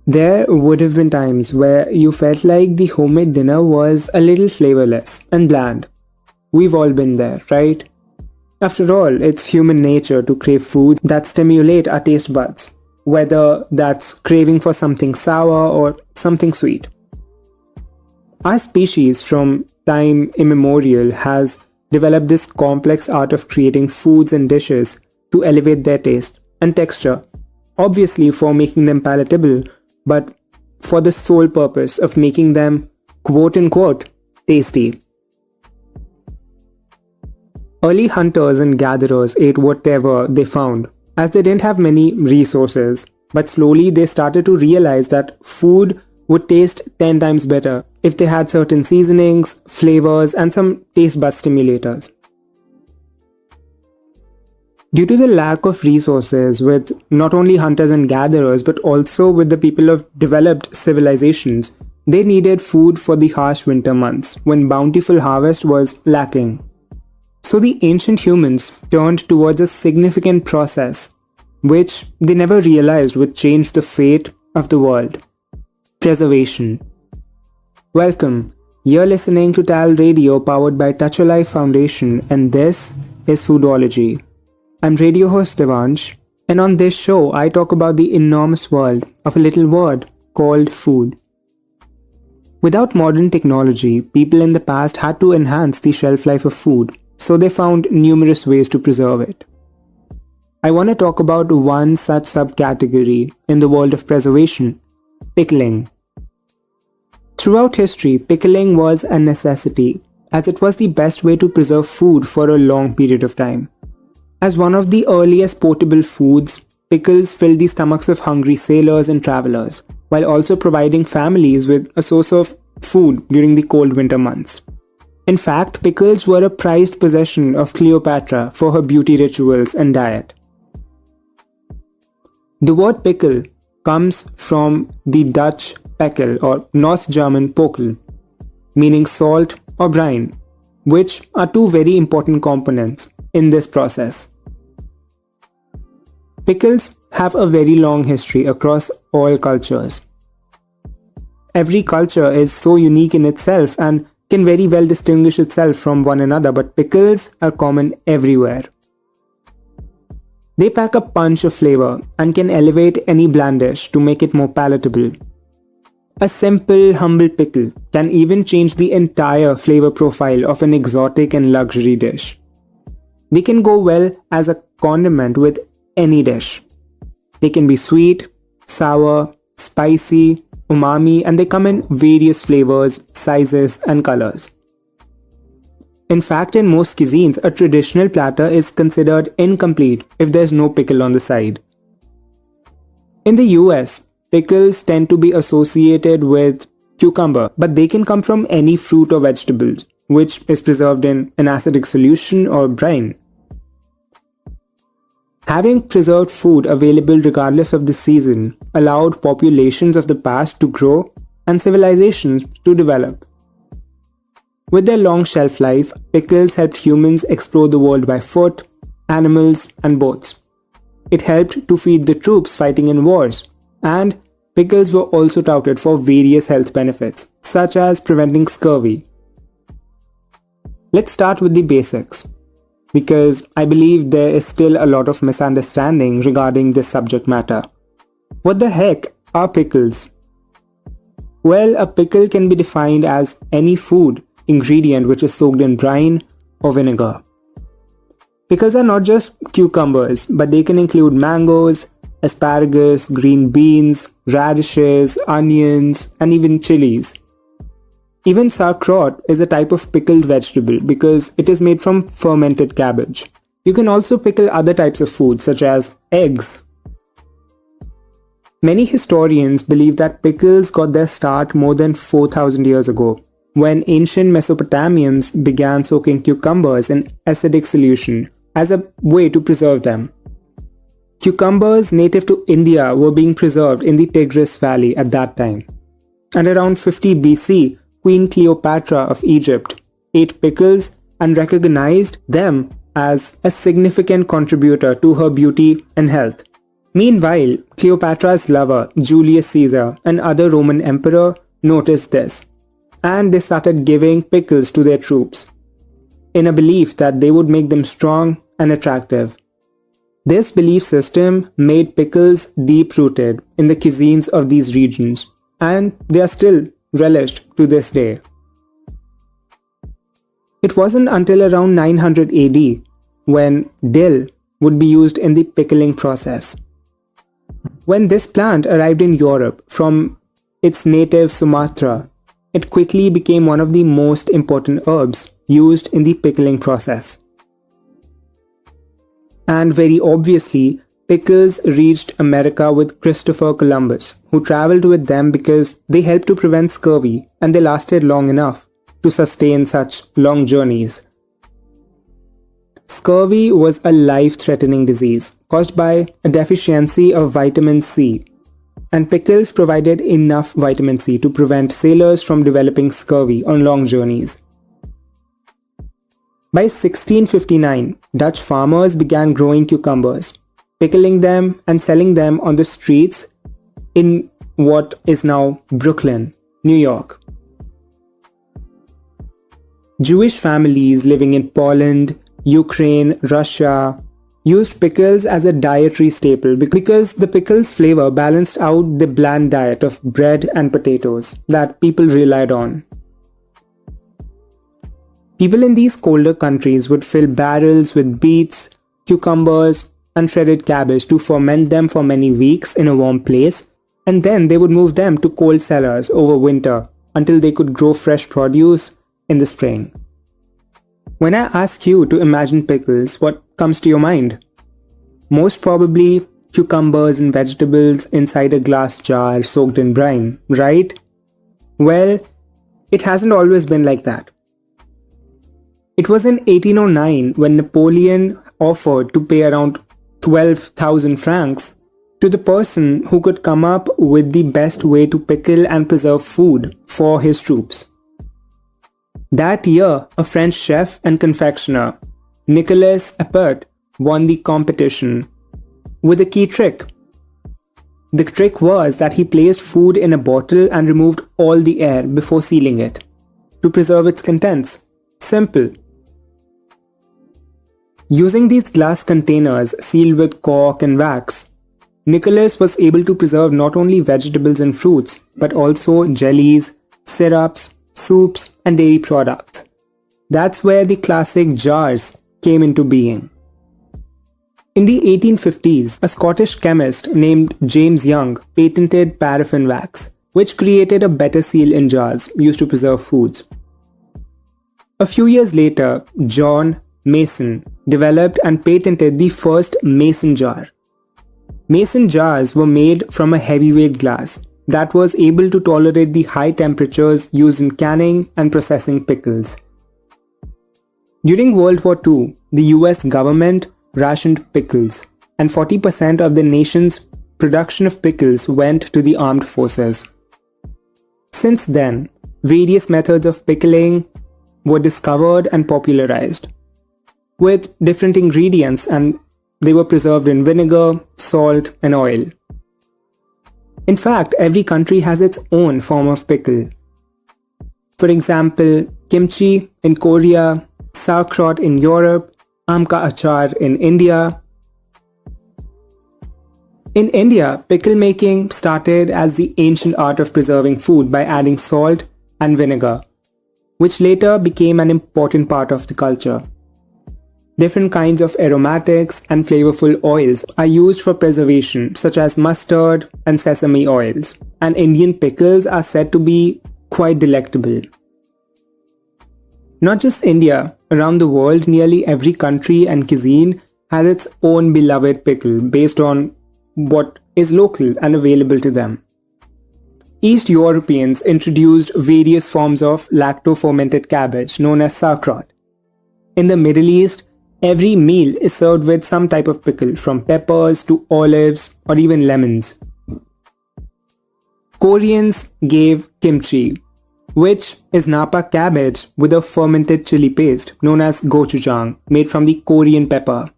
There would have been times where you felt like the homemade dinner was a little flavorless and bland. We've all been there, right? After all, it's human nature to crave foods that stimulate our taste buds, whether that's craving for something sour or something sweet. Our species, from time immemorial, has developed this complex art of creating foods and dishes to elevate their taste and texture, obviously for making them palatable, but for the sole purpose of making them quote-unquote tasty. Early hunters and gatherers ate whatever they found, as they didn't have many resources, but slowly they started to realize that food would taste 10 times better if they had certain seasonings, flavors, and some taste bud stimulators. Due to the lack of resources with not only hunters and gatherers but also with the people of developed civilizations, they needed food for the harsh winter months when bountiful harvest was lacking. So the ancient humans turned towards a significant process which they never realized would change the fate of the world: preservation. Welcome, you're listening to TALRadio powered by Touch a Life Foundation, and this is Foodology. I'm radio host Devansh, and on this show I talk about the enormous world of a little word called food. Without modern technology, people in the past had to enhance the shelf life of food, so they found numerous ways to preserve it. I want to talk about one such subcategory in the world of preservation: pickling. Throughout history, pickling was a necessity, as it was the best way to preserve food for a long period of time. As one of the earliest portable foods, pickles filled the stomachs of hungry sailors and travelers, while also providing families with a source of food during the cold winter months. In fact, pickles were a prized possession of Cleopatra for her beauty rituals and diet. The word pickle comes from the Dutch pekkel or North German pokel, meaning salt or brine, which are two very important components in this process. Pickles have a very long history across all cultures. Every culture is so unique in itself and can very well distinguish itself from one another, but pickles are common everywhere. They pack a punch of flavor and can elevate any bland dish to make it more palatable. A simple, humble pickle can even change the entire flavor profile of an exotic and luxury dish. They can go well as a condiment with any dish. They can be sweet, sour, spicy, umami, and they come in various flavors, sizes, and colors. In fact, in most cuisines, a traditional platter is considered incomplete if there's no pickle on the side. In the US, pickles tend to be associated with cucumber, but they can come from any fruit or vegetables, which is preserved in an acidic solution or brine. Having preserved food available regardless of the season allowed populations of the past to grow and civilizations to develop. With their long shelf life, pickles helped humans explore the world by foot, animals, and boats. It helped to feed the troops fighting in wars, and pickles were also touted for various health benefits, such as preventing scurvy. Let's start with the basics, because I believe there is still a lot of misunderstanding regarding this subject matter. What the heck are pickles? Well, a pickle can be defined as any food ingredient which is soaked in brine or vinegar. Pickles are not just cucumbers, but they can include mangoes, asparagus, green beans, radishes, onions, and even chilies. Even sauerkraut is a type of pickled vegetable because it is made from fermented cabbage. You can also pickle other types of food such as eggs. Many historians believe that pickles got their start more than 4,000 years ago, when ancient Mesopotamians began soaking cucumbers in acidic solution as a way to preserve them. Cucumbers native to India were being preserved in the Tigris Valley at that time. And around 50 BC, Queen Cleopatra of Egypt ate pickles and recognized them as a significant contributor to her beauty and health. Meanwhile, Cleopatra's lover, Julius Caesar, and other Roman emperor noticed this, and they started giving pickles to their troops, in a belief that they would make them strong and attractive. This belief system made pickles deep-rooted in the cuisines of these regions, and they are still relished to this day. It wasn't until around 900 AD when dill would be used in the pickling process. When this plant arrived in Europe from its native Sumatra, it quickly became one of the most important herbs used in the pickling process. And very obviously, pickles reached America with Christopher Columbus, who traveled with them because they helped to prevent scurvy and they lasted long enough to sustain such long journeys. Scurvy was a life-threatening disease caused by a deficiency of vitamin C, and pickles provided enough vitamin C to prevent sailors from developing scurvy on long journeys. By 1659, Dutch farmers began growing cucumbers, pickling them and selling them on the streets in what is now Brooklyn, New York. Jewish families living in Poland, Ukraine, Russia used pickles as a dietary staple because the pickle's flavor balanced out the bland diet of bread and potatoes that people relied on. People in these colder countries would fill barrels with beets, cucumbers, and shredded cabbage to ferment them for many weeks in a warm place, and then they would move them to cold cellars over winter until they could grow fresh produce in the spring. When I ask you to imagine pickles, what comes to your mind? Most probably cucumbers and vegetables inside a glass jar soaked in brine, right? Well, it hasn't always been like that. It was in 1809 when Napoleon offered to pay around 12,000 francs to the person who could come up with the best way to pickle and preserve food for his troops. That year, a French chef and confectioner, Nicolas Appert, won the competition with a key trick. The trick was that he placed food in a bottle and removed all the air before sealing it to preserve its contents. Simple. Using these glass containers sealed with cork and wax, Nicolas was able to preserve not only vegetables and fruits, but also jellies, syrups, soups, and dairy products. That's where the classic jars came into being. In the 1850s, a Scottish chemist named James Young patented paraffin wax, which created a better seal in jars used to preserve foods. A few years later, John Mason developed and patented the first mason jar. Mason jars were made from a heavyweight glass that was able to tolerate the high temperatures used in canning and processing pickles. During World War II, the US government rationed pickles, and 40% of the nation's production of pickles went to the armed forces. Since then, various methods of pickling were discovered and popularized, with different ingredients, and they were preserved in vinegar, salt, and oil. In fact, every country has its own form of pickle. For example, kimchi in Korea, sauerkraut in Europe, amka achar in India. In India, pickle making started as the ancient art of preserving food by adding salt and vinegar, which later became an important part of the culture. Different kinds of aromatics and flavorful oils are used for preservation, such as mustard and sesame oils, and Indian pickles are said to be quite delectable. Not just India, around the world, nearly every country and cuisine has its own beloved pickle based on what is local and available to them. East Europeans introduced various forms of lacto-fermented cabbage known as sauerkraut. In the Middle East, every meal is served with some type of pickle, from peppers to olives or even lemons. Koreans gave kimchi, which is Napa cabbage with a fermented chili paste known as gochujang, made from the Korean pepper.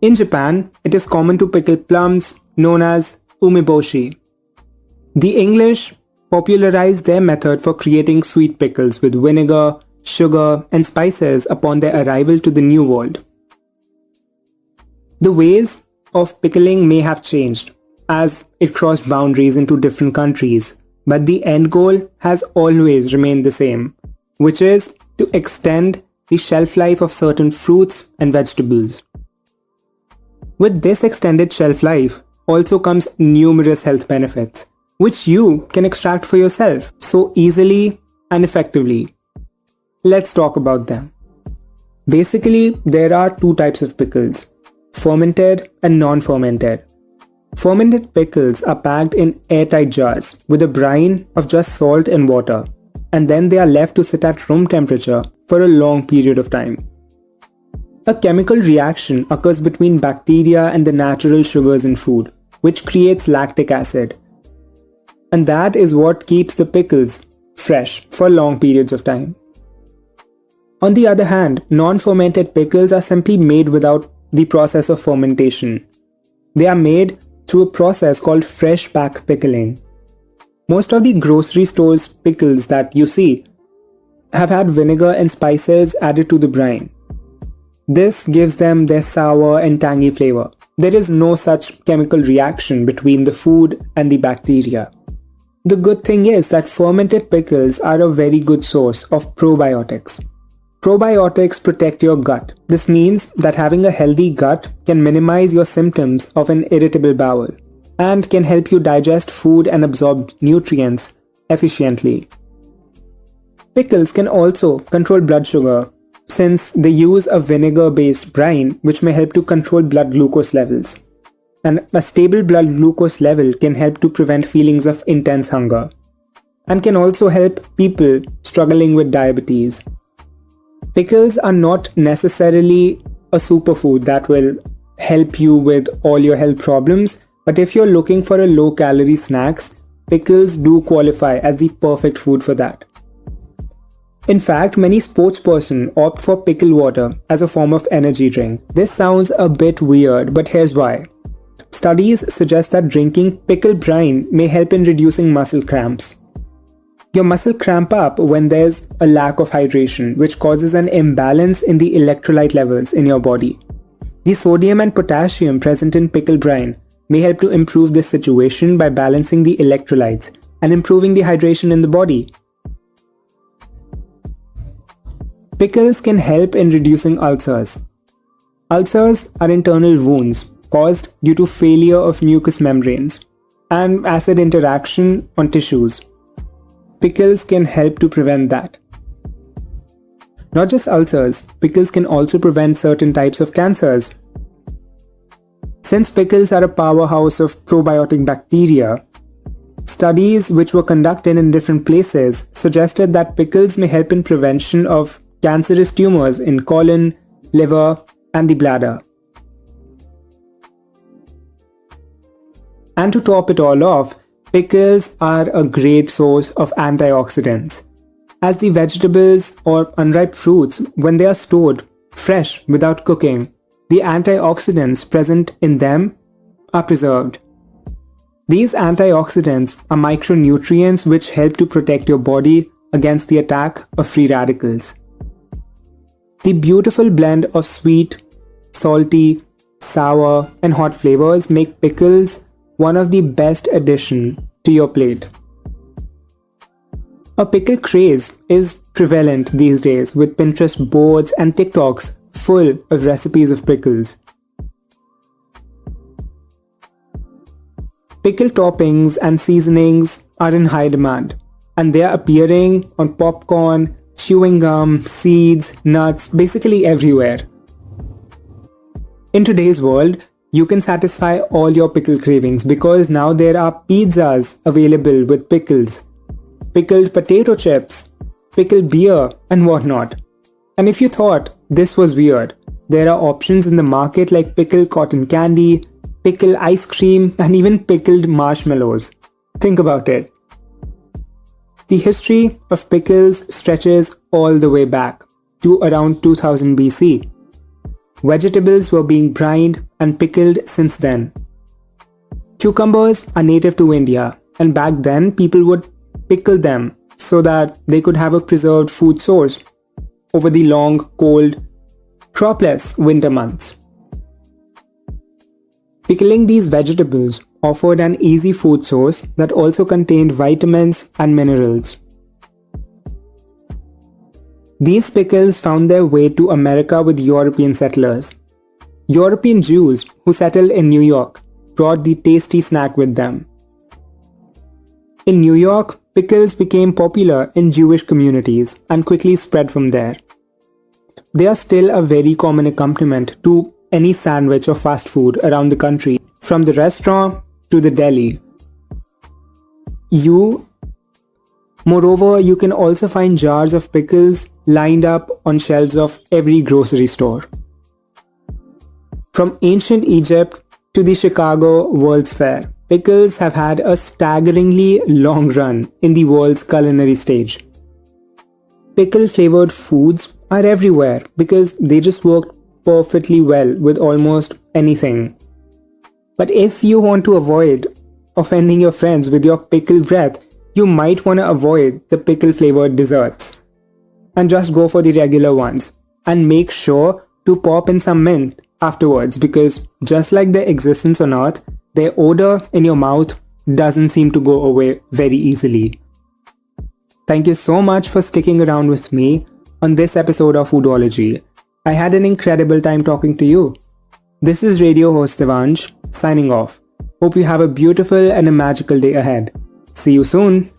In Japan, it is common to pickle plums, known as umeboshi. The English popularized their method for creating sweet pickles with vinegar, sugar, and spices upon their arrival to the New World. The ways of pickling may have changed as it crossed boundaries into different countries, but the end goal has always remained the same, which is to extend the shelf life of certain fruits and vegetables. With this extended shelf life also comes numerous health benefits, which you can extract for yourself so easily and effectively. Let's talk about them. Basically, there are two types of pickles: fermented and non-fermented. Fermented pickles are packed in airtight jars with a brine of just salt and water, and then they are left to sit at room temperature for a long period of time. A chemical reaction occurs between bacteria and the natural sugars in food, which creates lactic acid. And that is what keeps the pickles fresh for long periods of time. On the other hand, non-fermented pickles are simply made without the process of fermentation. They are made through a process called fresh pack pickling. Most of the grocery stores pickles that you see have had vinegar and spices added to the brine. This gives them their sour and tangy flavor. There is no such chemical reaction between the food and the bacteria. The good thing is that fermented pickles are a very good source of probiotics. Probiotics protect your gut. This means that having a healthy gut can minimize your symptoms of an irritable bowel and can help you digest food and absorb nutrients efficiently. Pickles can also control blood sugar since they use a vinegar-based brine which may help to control blood glucose levels. And a stable blood glucose level can help to prevent feelings of intense hunger and can also help people struggling with diabetes. Pickles are not necessarily a superfood that will help you with all your health problems, but if you're looking for a low-calorie snacks, pickles do qualify as the perfect food for that. In fact, many sportspersons opt for pickle water as a form of energy drink. This sounds a bit weird, but here's why. Studies suggest that drinking pickle brine may help in reducing muscle cramps. Your muscle cramp up when there's a lack of hydration, which causes an imbalance in the electrolyte levels in your body. The sodium and potassium present in pickle brine may help to improve this situation by balancing the electrolytes and improving the hydration in the body. Pickles can help in reducing ulcers. Ulcers are internal wounds caused due to failure of mucous membranes and acid interaction on tissues. Pickles can help to prevent that. Not just ulcers, pickles can also prevent certain types of cancers. Since pickles are a powerhouse of probiotic bacteria, studies which were conducted in different places suggested that pickles may help in prevention of cancerous tumors in colon, liver, and the bladder. And to top it all off, pickles are a great source of antioxidants. As the vegetables or unripe fruits, when they are stored fresh without cooking, the antioxidants present in them are preserved. These antioxidants are micronutrients which help to protect your body against the attack of free radicals. The beautiful blend of sweet, salty, sour, and hot flavors make pickles one of the best additions to your plate. A pickle craze is prevalent these days with Pinterest boards and TikToks full of recipes of pickles. Pickle toppings and seasonings are in high demand, and they are appearing on popcorn, chewing gum, seeds, nuts, basically everywhere. In today's world, you can satisfy all your pickle cravings because now there are pizzas available with pickles, pickled potato chips, pickled beer, and whatnot. And if you thought this was weird, there are options in the market like pickled cotton candy, pickled ice cream, and even pickled marshmallows. Think about it. The history of pickles stretches all the way back to around 2000 BC. Vegetables were being brined and pickled since then. Cucumbers are native to India, and back then people would pickle them so that they could have a preserved food source over the long, cold, cropless winter months. Pickling these vegetables offered an easy food source that also contained vitamins and minerals. These pickles found their way to America with European settlers. European Jews who settled in New York brought the tasty snack with them. In New York, pickles became popular in Jewish communities and quickly spread from there. They are still a very common accompaniment to any sandwich or fast food around the country, from the restaurant to the deli. Moreover, you can also find jars of pickles lined up on shelves of every grocery store. From ancient Egypt to the Chicago World's Fair, pickles have had a staggeringly long run in the world's culinary stage. Pickle-flavored foods are everywhere because they just work perfectly well with almost anything. But if you want to avoid offending your friends with your pickle breath, you might want to avoid the pickle-flavored desserts and just go for the regular ones. And make sure to pop in some mint afterwards, because just like their existence on Earth, their odor in your mouth doesn't seem to go away very easily. Thank you so much for sticking around with me on this episode of Foodology. I had an incredible time talking to you. This is radio host Devansh, signing off. Hope you have a beautiful and a magical day ahead. See you soon.